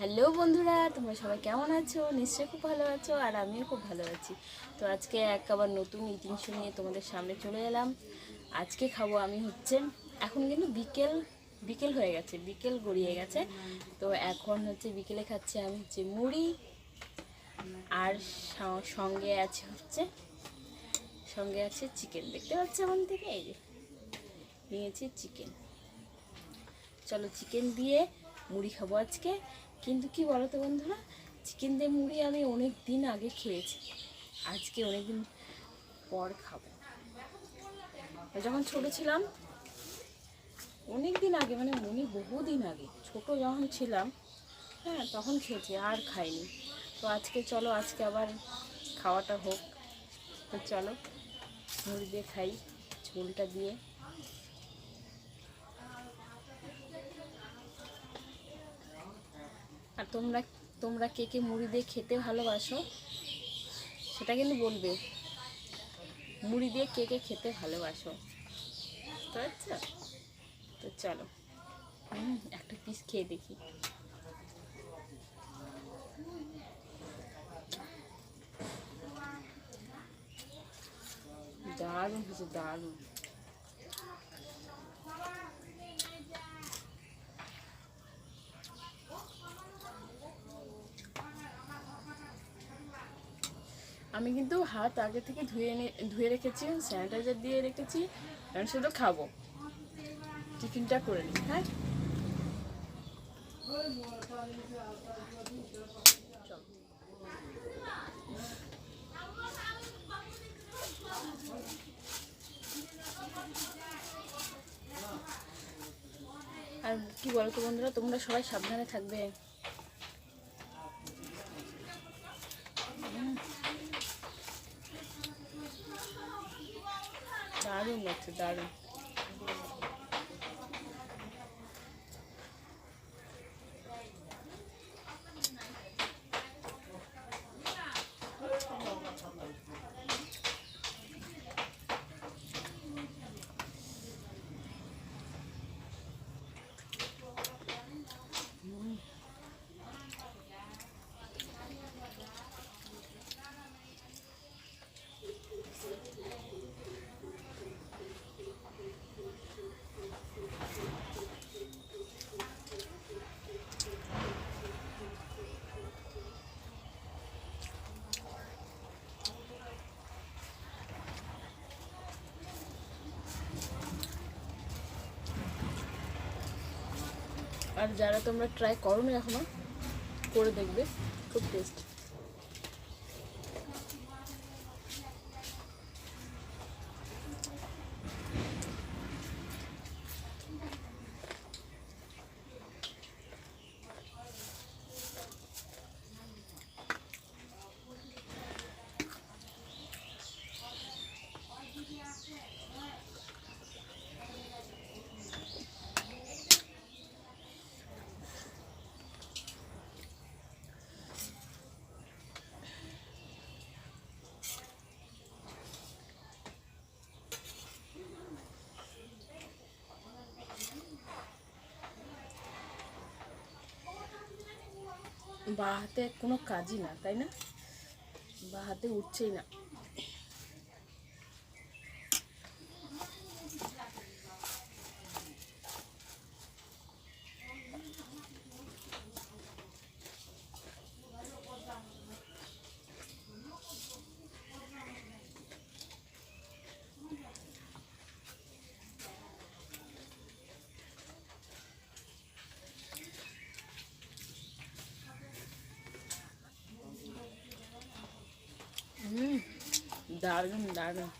Hello বন্ধুরা, তোমরা সবাই কেমন আছো? নিশ্চয়ই খুব ভালো আছো, আর আমিও খুব ভালো আছি। তো আজকে আবার নতুন ইটিং শো নিয়ে তোমাদের সামনে চলে এলাম। আজকে খাবো আমি এখন কিন্তু বিকেল বিকেল হয়ে গেছে, বিকেল গড়িয়ে গেছে। তো এখন বিকেলে খাচ্ছি আমি মুড়ি, আর সঙ্গে আছে চিকেন। দেখতে পাচ্ছি আমার থেকে, এই যে নিয়েছি চিকেন। চলো চিকেন দিয়ে মুড়ি খাবো আজকে। কিন্তু কি বলো তো বন্ধুরা, চিকেন দিয়ে মুড়ি আমি অনেক দিন আগে খেয়েছি, আজকে অনেক দিন পর খাবো। যখন ছোট ছিলাম, অনেক দিন আগে, মানে বহুদিন আগে, ছোট যখন ছিলাম, হ্যাঁ তখন খেয়েছি, আর খাইনি। তো আজকে চলো, আজকে আবার খাওয়াটা হোক। তো চলো মুড়ি দিয়ে খাই, ঝোলটা দিয়ে। আর তোমরা তোমরা কে কে মুড়ি দিয়ে খেতে ভালোবাসো সেটা কিন্তু বলবে। মুড়ি দিয়ে কে কে খেতে ভালোবাসো, বুঝতে পারছো? তো চলো একটা পিস খেয়ে দেখি। দারুণ হয়েছে, দারুণ। আমি কিন্তু হাত আগে থেকে ধুয়ে রেখেছি, স্যানিটাইজার দিয়ে রেখেছি। আমি শুধু খাবো, টিফিনটা করে নিই। হ্যাঁ আর কি বলতো বন্ধুরা, তোমরা সবাই সাবধানে থাকবে। দারুণ লাগছে, দারুণ। আর যারা তোমরা ট্রাই করো না এখনো, করে দেখবে, খুব টেস্ট। বা হাতে কোনো কাজই না, তাই না? বা হাতে উঠছেই না। দারুণ, দারুণ।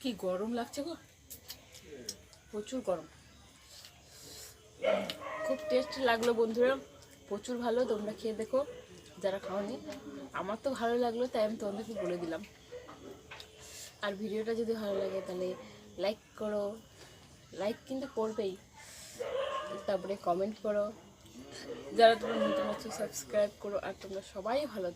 কি গরম লাগছে গো, প্রচুর গরম। খুব টেস্ট লাগলো বন্ধুরা, প্রচুর ভালো। তোমরা খেয়ে দেখো যারা খাওনি। আমার তো ভালো লাগলো, তাই আমি তোমাদেরকে বলে দিলাম। আর ভিডিওটা যদি ভালো লাগে তাহলে লাইক করো, লাইক কিন্তু করবেই, তারপরে কমেন্ট করো, যারা তোমরা নতুন আছো সাবস্ক্রাইব করো। আর তোমরা সবাই ভালো